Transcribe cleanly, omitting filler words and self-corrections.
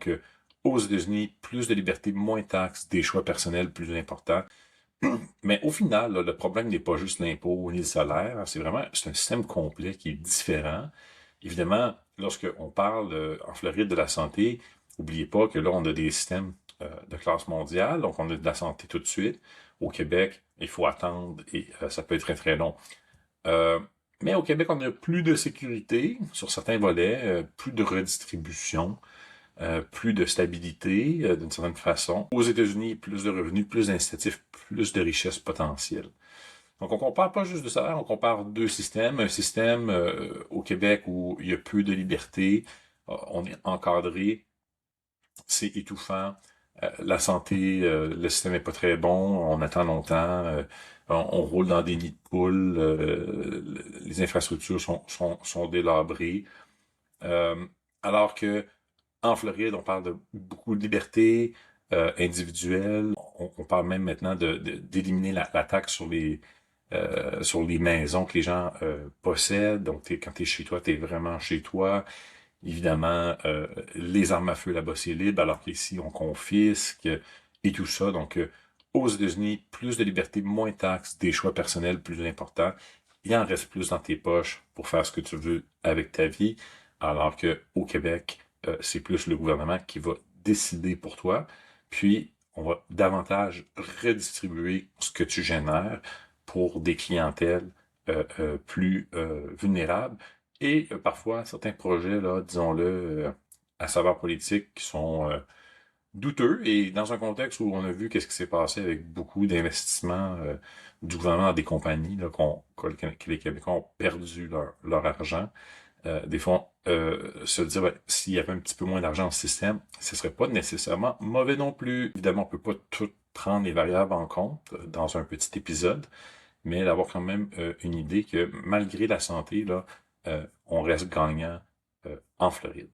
Donc, aux États-Unis, plus de liberté, moins de taxes, des choix personnels plus importants. Mais au final, là, le problème n'est pas juste l'impôt ni le salaire, c'est un système complet qui est différent. Évidemment, lorsqu'on parle en Floride de la santé, n'oubliez pas que là, on a des systèmes de classe mondiale, donc on a de la santé tout de suite. Au Québec, il faut attendre et ça peut être très très long. Euh, mais au Québec, on a plus de sécurité sur certains volets, plus de redistribution, plus de stabilité d'une certaine façon. Aux États-Unis, plus de revenus, plus d'incitatifs, plus de richesses potentielles. Donc, on compare pas juste de salaire, on compare deux systèmes. Un système au Québec où il y a peu de liberté, on est encadré, c'est étouffant. La santé, le système est pas très bon, on attend longtemps, on roule dans des nids de poules, les infrastructures sont délabrées. Euh, alors que en Floride, on parle de beaucoup de liberté individuelle. On parle même maintenant d'éliminer la taxe sur les maisons que les gens possèdent. Donc, quand tu es chez toi, tu es vraiment chez toi. Évidemment, les armes à feu là-bas, c'est libre, alors qu'ici, on confisque et tout ça. Donc, aux États-Unis, plus de liberté, moins de taxes, des choix personnels plus importants. Il en reste plus dans tes poches pour faire ce que tu veux avec ta vie, alors que au Québec, c'est plus le gouvernement qui va décider pour toi. Puis, on va davantage redistribuer ce que tu génères pour des clientèles plus vulnérables. Et parfois, certains projets, là, disons-le, à saveur politique, qui sont douteux. Et dans un contexte où on a vu qu'est-ce qui s'est passé avec beaucoup d'investissements du gouvernement dans des compagnies, là, que les Québécois ont perdu leur argent, des fois, se dire, ben, s'il y avait un petit peu moins d'argent dans le système, ce serait pas nécessairement mauvais non plus. Évidemment, on peut pas tout prendre les variables en compte dans un petit épisode, mais d'avoir quand même une idée que malgré la santé, là, on reste gagnant en Floride.